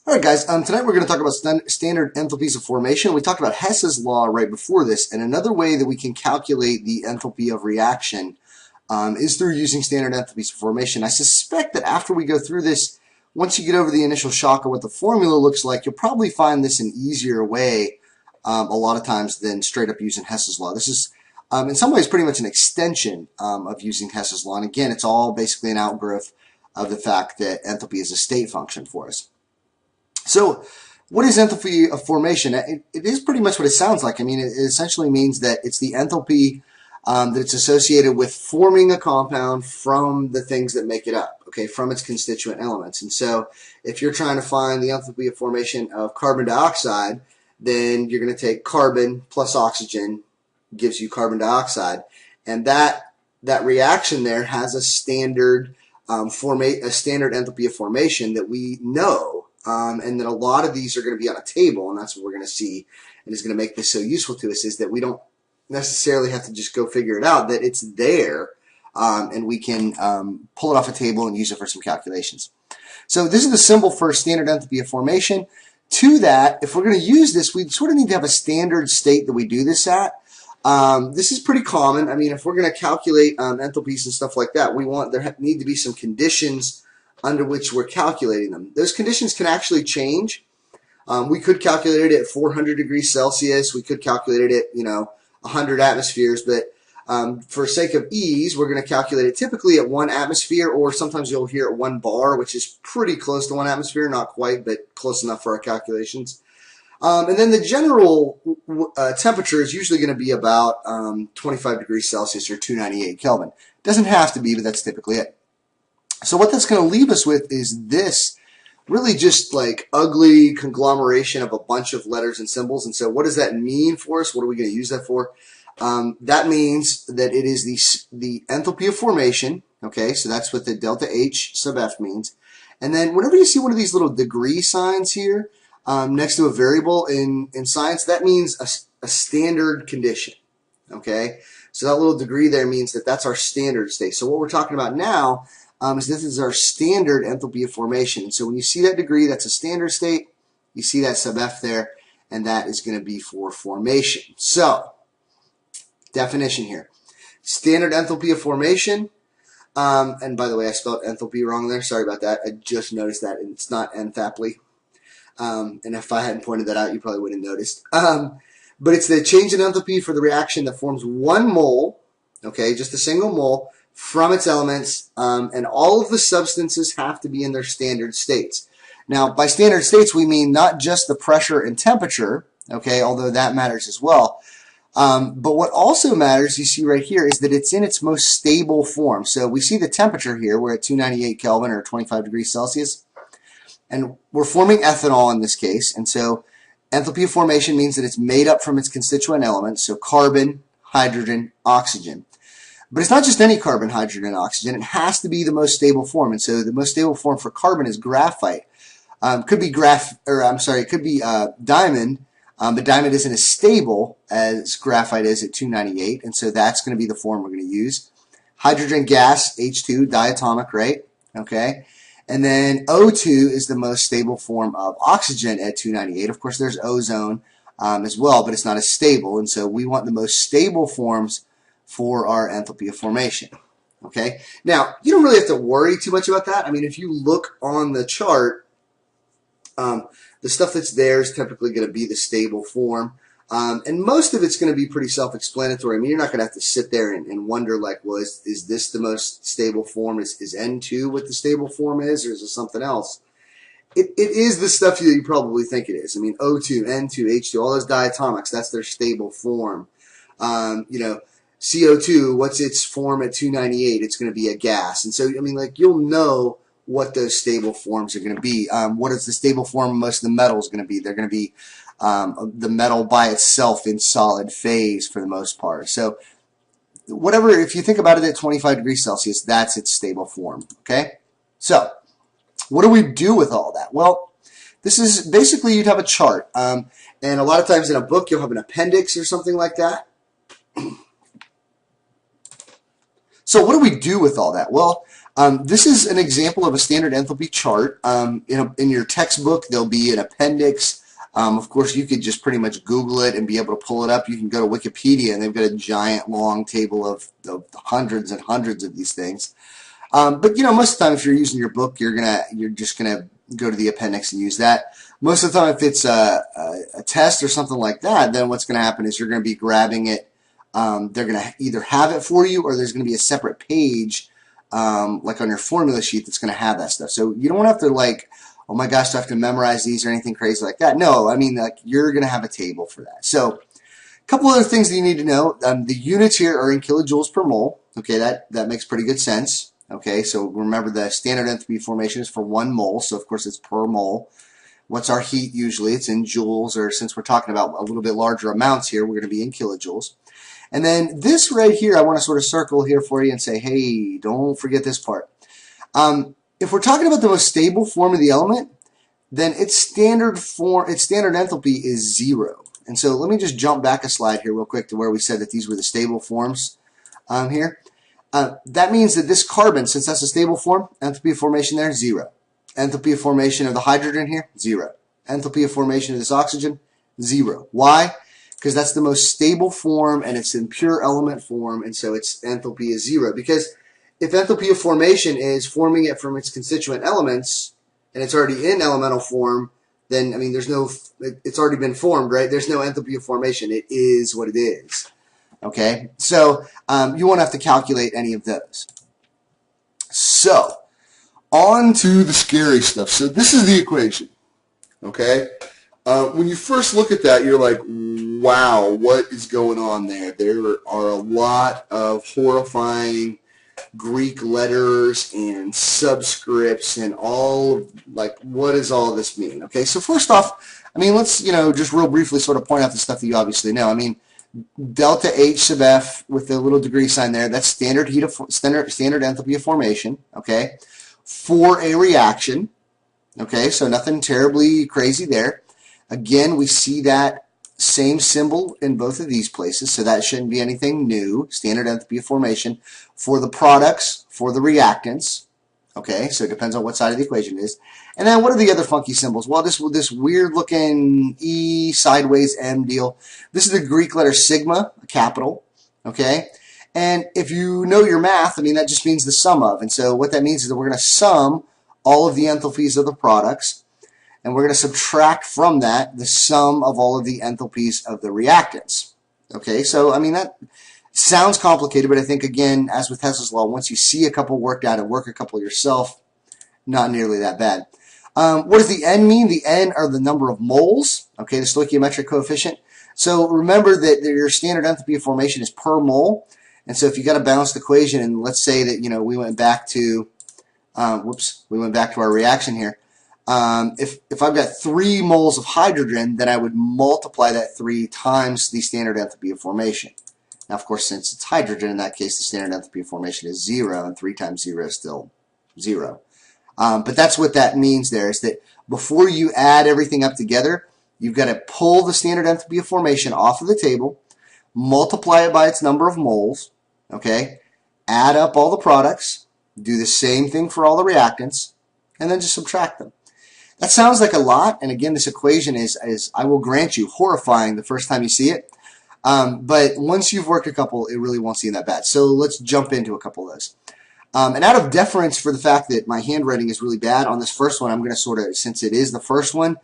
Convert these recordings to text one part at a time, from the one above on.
Alright guys, tonight we're going to talk about standard enthalpies of formation. We talked about Hess's law right before this, and another way that we can calculate the enthalpy of reaction is through using standard enthalpies of formation. I suspect that after we go through this, once you get over the initial shock of what the formula looks like, you'll probably find this an easier way a lot of times than straight up using Hess's law. This is in some ways pretty much an extension of using Hess's law, and again, it's all basically an outgrowth of the fact that enthalpy is a state function for us. So what is enthalpy of formation? It is pretty much what it sounds like. I mean, it essentially means that it's the enthalpy that it's associated with forming a compound from the things that make it up, okay, from its constituent elements. And so if you're trying to find the enthalpy of formation of carbon dioxide, then you're going to take carbon plus oxygen gives you carbon dioxide. And that reaction there has a standard enthalpy of formation that we know. And that a lot of these are going to be on a table, and that's what we're going to see, and is going to make this so useful to us, is that we don't necessarily have to just go figure it out, that it's there, and we can pull it off a table and use it for some calculations. So this is the symbol for standard enthalpy of formation. To that, if we're going to use this, we sort of need to have a standard state that we do this at. This is pretty common. I mean, if we're going to calculate enthalpies and stuff like that, there need to be some conditions under which we're calculating them. Those conditions can actually change. We could calculate it at 400 degrees Celsius. We could calculate it at, 100 atmospheres. But for sake of ease, we're going to calculate it typically at 1 atmosphere, or sometimes you'll hear at 1 bar, which is pretty close to 1 atmosphere. Not quite, but close enough for our calculations. And then the general temperature is usually going to be about 25 degrees Celsius or 298 Kelvin. Doesn't have to be, but that's typically it. So what that's going to leave us with is this really just like ugly conglomeration of a bunch of letters and symbols. And so what does that mean for us? What are we going to use that for? That means that it is the enthalpy of formation. Okay, so that's what the delta H sub F means. And then whenever you see one of these little degree signs here next to a variable in science, that means a standard condition. Okay, so that little degree there means that that's our standard state. So what we're talking about now is this is our standard enthalpy of formation. So when you see that degree, that's a standard state. You see that sub F there, and that is going to be for formation. So, definition here. Standard enthalpy of formation, and by the way, I spelled enthalpy wrong there. Sorry about that. I just noticed that, and it's not enthalpy. And if I hadn't pointed that out, you probably wouldn't have noticed. But it's the change in enthalpy for the reaction that forms 1 mole, okay, just a single mole, from its elements, and all of the substances have to be in their standard states. Now, by standard states, we mean not just the pressure and temperature, okay, although that matters as well, but what also matters, you see right here, is that it's in its most stable form. So we see the temperature here, we're at 298 Kelvin or 25 degrees Celsius, and we're forming ethanol in this case, and so enthalpy of formation means that it's made up from its constituent elements, so carbon, hydrogen, oxygen. But it's not just any carbon, hydrogen, and oxygen. It has to be the most stable form. And so the most stable form for carbon is graphite. Could be diamond, but diamond isn't as stable as graphite is at 298, and so that's going to be the form we're going to use. Hydrogen gas, H2, diatomic, right? Okay. And then O2 is the most stable form of oxygen at 298. Of course, there's ozone as well, but it's not as stable, and so we want the most stable forms for our enthalpy of formation. Okay, now you don't really have to worry too much about that. I mean, if you look on the chart, the stuff that's there is typically going to be the stable form, and most of it's going to be pretty self-explanatory. I mean, you're not going to have to sit there and wonder like, well, is this the most stable form? Is N2 what the stable form is, or is it something else? It is the stuff that you probably think it is. I mean, O2, N2, H2, all those diatomics, that's their stable form. CO2, what's its form at 298? It's going to be a gas. And so, I mean, like, you'll know what those stable forms are going to be. What is the stable form of most of the metals going to be? They're going to be the metal by itself in solid phase for the most part. So, whatever, if you think about it at 25 degrees Celsius, that's its stable form. Okay? So, what do we do with all that? Well, this is basically you'd have a chart. And a lot of times in a book, you'll have an appendix or something like that. So what do we do with all that? Well, This is an example of a standard enthalpy chart. In your textbook, there'll be an appendix. Of course, you could just pretty much Google it and be able to pull it up. You can go to Wikipedia, and they've got a giant, long table of hundreds and hundreds of these things. But most of the time, if you're using your book, you're just gonna go to the appendix and use that. Most of the time, if it's a test or something like that, then what's going to happen is you're going to be grabbing it. They're going to either have it for you, or there's going to be a separate page, like on your formula sheet, that's going to have that stuff. So you don't have to oh my gosh, do I have to memorize these or anything crazy like that? No, I mean, you're going to have a table for that. So a couple other things that you need to know. The units here are in kilojoules per mole. Okay, that makes pretty good sense. Okay, so remember the standard enthalpy formation is for 1 mole, so of course it's per mole. What's our heat usually? It's in joules, or since we're talking about a little bit larger amounts here, we're going to be in kilojoules. And then this right here, I want to sort of circle here for you and say, hey, don't forget this part. If we're talking about the most stable form of the element, then its standard enthalpy is 0. And so let me just jump back a slide here real quick to where we said that these were the stable forms here. That means that this carbon, since that's a stable form, enthalpy of formation there, 0. Enthalpy of formation of the hydrogen here, 0. Enthalpy of formation of this oxygen, 0. Why? Because that's the most stable form, and it's in pure element form, and so its enthalpy is 0. Because if enthalpy of formation is forming it from its constituent elements, and it's already in elemental form, then, I mean, it's already been formed, right? There's no enthalpy of formation. It is what it is. Okay, so you won't have to calculate any of those. So, on to the scary stuff. So this is the equation, okay? When you first look at that, you're like, wow, what is going on there? There are a lot of horrifying Greek letters and subscripts and all, what does all of this mean? Okay, so first off, I mean, let's, just real briefly sort of point out the stuff that you obviously know. I mean, delta H sub F with the little degree sign there, that's standard enthalpy of formation, okay, for a reaction, okay, so nothing terribly crazy there. Again, we see that same symbol in both of these places, so that shouldn't be anything new, standard enthalpy of formation for the products, for the reactants, okay, so it depends on what side of the equation it is. And then what are the other funky symbols? Well, this weird-looking E sideways M deal. This is the Greek letter sigma, a capital, okay? And if you know your math, I mean, that just means the sum of. And so what that means is that we're going to sum all of the enthalpies of the products, and we're going to subtract from that the sum of all of the enthalpies of the reactants. Okay, so, I mean, that sounds complicated, but I think, again, as with Hess's law, once you see a couple worked out and work a couple yourself, not nearly that bad. What does the N mean? The N are the number of moles, okay, the stoichiometric coefficient. So remember that your standard enthalpy of formation is per mole. And so if you got a balanced equation, and let's say that, we went back to, our reaction here. If I've got 3 moles of hydrogen, then I would multiply that 3 times the standard enthalpy of formation. Now, of course, since it's hydrogen, in that case, the standard enthalpy of formation is 0, and 3 times 0 is still 0. But that's what that means there, is that before you add everything up together, you've got to pull the standard enthalpy of formation off of the table, multiply it by its number of moles, okay, add up all the products, do the same thing for all the reactants, and then just subtract them. That sounds like a lot, and again, this equation is, I will grant you, horrifying the first time you see it. But once you've worked a couple, it really won't seem that bad. So let's jump into a couple of those. And out of deference for the fact that my handwriting is really bad on this first one, I'm going to sort of, since it is the first one,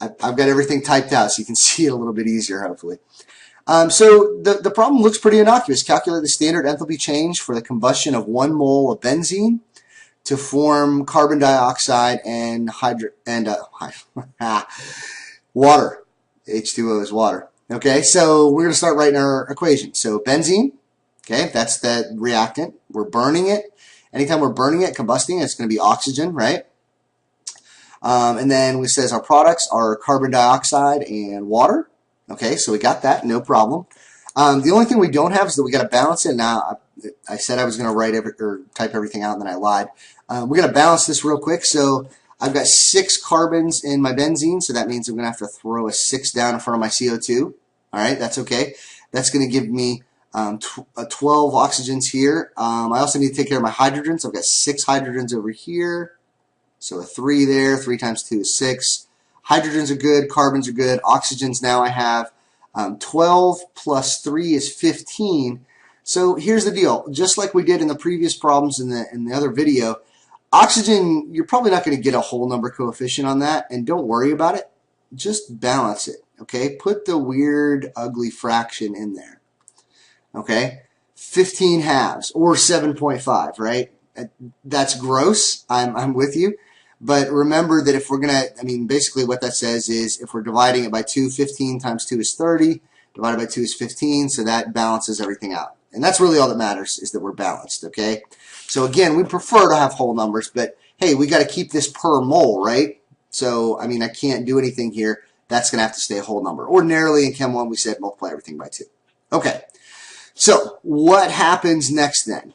I've got everything typed out so you can see it a little bit easier, hopefully. So the problem looks pretty innocuous. Calculate the standard enthalpy change for the combustion of 1 mole of benzene to form carbon dioxide and water. H2O is water. Okay, so we're going to start writing our equation. So benzene, okay, that's the reactant. We're burning it. Anytime we're burning it, combusting, it's going to be oxygen, right? And then we says our products are carbon dioxide and water. Okay, so we got that, no problem. The only thing we don't have is that we got to balance it. Now, I said I was going to write type everything out, and then I lied. We're going to balance this real quick. So I've got 6 carbons in my benzene, so that means I'm going to have to throw a 6 down in front of my CO2. All right, that's okay. That's going to give me 12 oxygens here. I also need to take care of my hydrogens. I've got 6 hydrogens over here. So a 3 there. 3 times 2 is 6. Hydrogens are good. Carbons are good. Oxygens now I have 12 plus 3 is 15. So here's the deal. Just like we did in the previous problems in the other video, oxygen, you're probably not going to get a whole number coefficient on that, and don't worry about it. Just balance it, okay? Put the weird, ugly fraction in there, okay? 15 halves, or 7.5, right? That's gross. I'm with you. But remember that if we're going to, I mean, basically what that says is if we're dividing it by 2, 15 times 2 is 30, divided by 2 is 15, so that balances everything out. And that's really all that matters, is that we're balanced, okay? So again, we prefer to have whole numbers, but hey, we got to keep this per mole, right? So, I mean, I can't do anything here. That's going to have to stay a whole number. Ordinarily in Chem 1, we said multiply everything by 2. Okay, so what happens next then?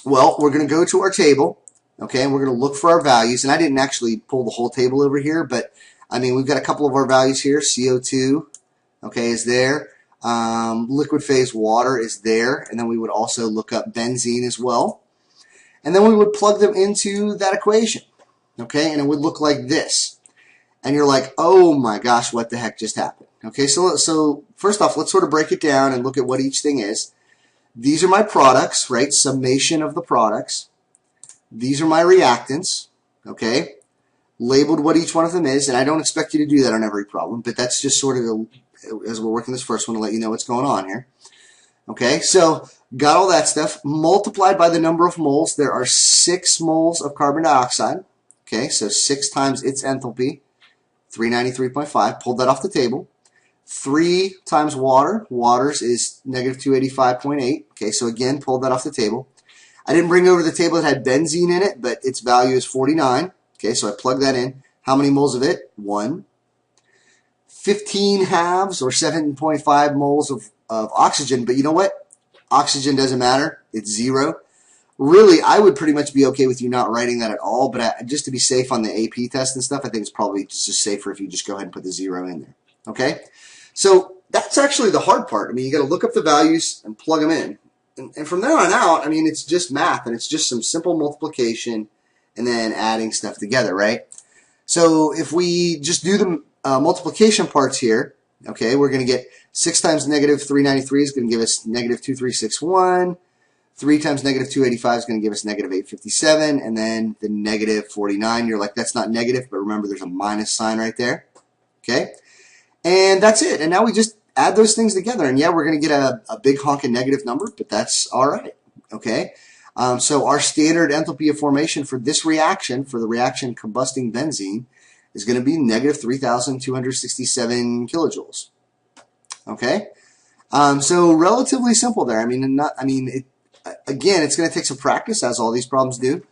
Well, we're going to go to our table, okay, and we're going to look for our values. And I didn't actually pull the whole table over here, but, I mean, we've got a couple of our values here. CO2, okay, is there. Liquid phase water is there, and then we would also look up benzene as well. And then we would plug them into that equation, okay, and it would look like this. And you're like, oh my gosh, what the heck just happened? Okay, so first off, let's sort of break it down and look at what each thing is. These are my products, right, summation of the products. These are my reactants, okay, labeled what each one of them is, and I don't expect you to do that on every problem, but that's just sort of, as we're working this first one, to let you know what's going on here. Okay, so got all that stuff multiplied by the number of moles. There are 6 moles of carbon dioxide. Okay, so 6 times its enthalpy, 393.5. Pulled that off the table. 3 times water. Water's is negative 285.8. Okay, so again, pulled that off the table. I didn't bring over the table that had benzene in it, but its value is 49. Okay, so I plugged that in. How many moles of it? 1. 15 halves, or 7.5 moles of oxygen, but you know what? Oxygen doesn't matter. It's 0. Really, I would pretty much be okay with you not writing that at all, but just to be safe on the AP test and stuff, I think it's probably just safer if you just go ahead and put the 0 in there. Okay? So that's actually the hard part. I mean, you got to look up the values and plug them in. And from there on out, I mean, it's just math, and it's just some simple multiplication and then adding stuff together, right? So if we just do the multiplication parts here, okay, we're going to get 6 times negative 393 is going to give us negative 2361. 3 times negative 285 is going to give us negative 857. And then the negative 49, you're like, that's not negative, but remember there's a minus sign right there. Okay, and that's it. And now we just add those things together. And yeah, we're going to get a big honking negative number, but that's all right. Okay, so our standard enthalpy of formation for this reaction, for the reaction combusting benzene, is going to be negative 3,267 kilojoules. Okay, so relatively simple there. I mean, again, it's going to take some practice, as all these problems do.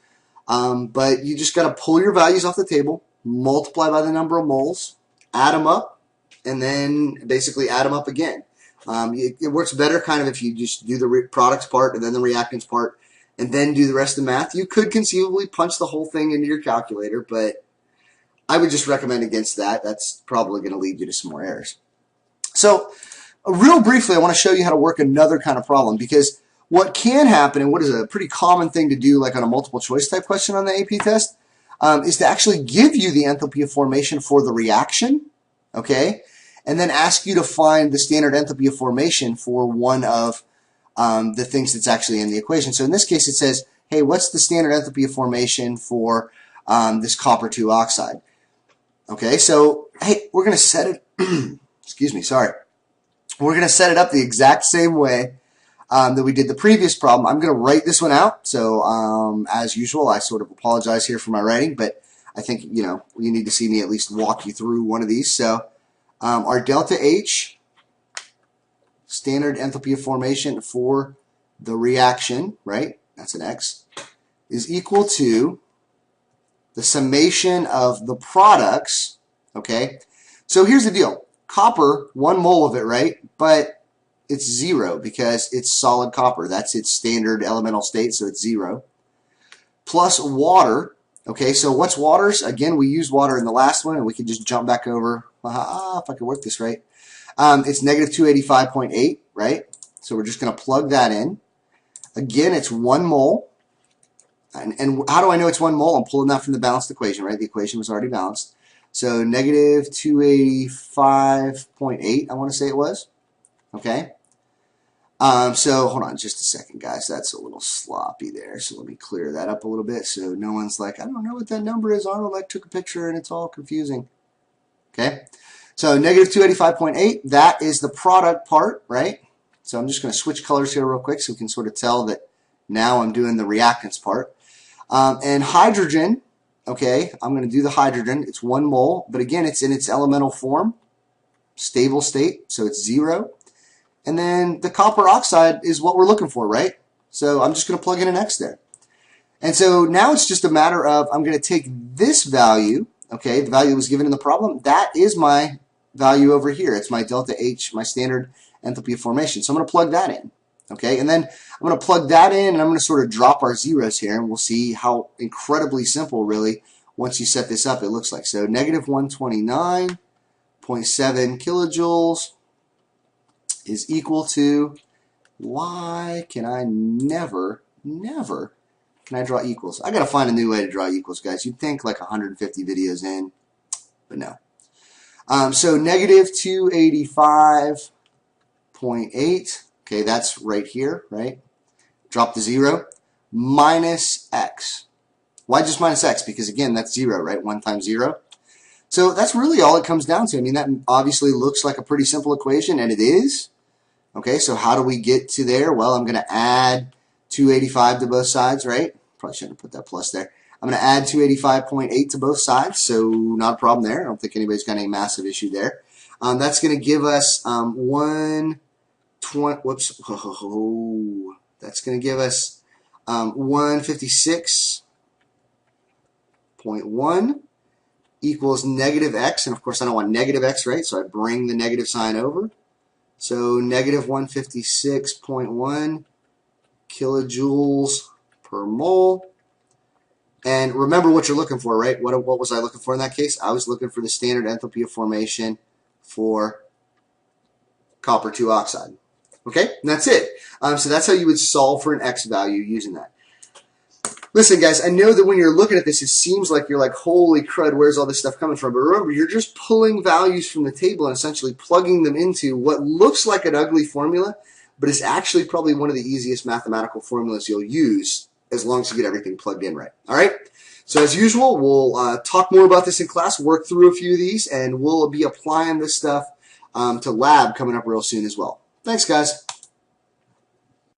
But you just got to pull your values off the table, multiply by the number of moles, add them up, and then basically add them up again. It works better kind of if you just do the products part and then the reactants part, and then do the rest of the math. You could conceivably punch the whole thing into your calculator, but I would just recommend against that. That's probably going to lead you to some more errors. So, real briefly, I want to show you how to work another kind of problem, because what can happen, and what is a pretty common thing to do, like on a multiple choice type question on the AP test, is to actually give you the enthalpy of formation for the reaction, okay, and then ask you to find the standard enthalpy of formation for one of the things that's actually in the equation. So in this case, it says, hey, what's the standard enthalpy of formation for this copper 2 oxide? Okay, so, hey, we're going to set it, excuse me, sorry. We're going to set it up the exact same way that we did the previous problem. I'm going to write this one out. So, as usual, I sort of apologize here for my writing, but I think, you know, you need to see me at least walk you through one of these. So, our delta H, standard enthalpy of formation for the reaction, right, that's an X, is equal to the summation of the products, okay? So here's the deal. Copper, 1 mole of it, right? But it's 0 because it's solid copper. That's its standard elemental state, so it's 0. Plus water, okay? So what's water's? Again, we used water in the last one, and we can just jump back over. If I could work this right. It's negative 285.8, right? So we're just going to plug that in. Again, it's 1 mole. And how do I know it's 1 mole? I'm pulling that from the balanced equation, right? The equation was already balanced. So negative 285.8, I want to say it was. Okay. So hold on just a second, guys. That's a little sloppy there. So let me clear that up a little bit so no one's like, I don't know what that number is. Arnold like took a picture and it's all confusing. Okay. So negative 285.8, that is the product part, right? So I'm just going to switch colors here real quick so we can sort of tell that now I'm doing the reactants part. And hydrogen, okay, I'm going to do the hydrogen. It's 1 mole, but again, it's in its elemental form, stable state, so it's 0. And then the copper oxide is what we're looking for, right? So I'm just going to plug in an X there. And so now it's just a matter of I'm going to take this value, okay, the value was given in the problem. That is my value over here. It's my delta H, my standard enthalpy of formation. So I'm going to plug that in, okay? And then I'm going to plug that in, and I'm going to sort of drop our zeros here, and we'll see how incredibly simple, really, once you set this up, it looks like. So negative 129.7 kilojoules is equal to, why can I never can I draw equals? I got to find a new way to draw equals, guys. You'd think like 150 videos in, but no. So negative 285.8, okay, that's right here, right? Drop the 0, minus x. Why just minus x? Because again, that's 0, right? 1 times 0. So that's really all it comes down to. I mean, that obviously looks like a pretty simple equation, and it is. Okay, so how do we get to there? Well, I'm going to add 285 to both sides, right? Probably shouldn't have put that plus there. I'm going to add 285.8 to both sides, so not a problem there. I don't think anybody's got any massive issue there. That's going to give us 120. Whoops. Oh, that's going to give us 156.1 equals negative x, and of course I don't want negative x, right? So I bring the negative sign over. So negative 156.1 kilojoules per mole. And remember what you're looking for, right? What was I looking for in that case? I was looking for the standard enthalpy of formation for copper 2 oxide. Okay, and that's it. So that's how you would solve for an x value using that. Listen, guys, I know that when you're looking at this, it seems like you're like, holy crud, where's all this stuff coming from? But remember, you're just pulling values from the table and essentially plugging them into what looks like an ugly formula, but is actually probably one of the easiest mathematical formulas you'll use as long as you get everything plugged in right. All right? So as usual, we'll talk more about this in class, work through a few of these, and we'll be applying this stuff to lab coming up real soon as well. Thanks, guys.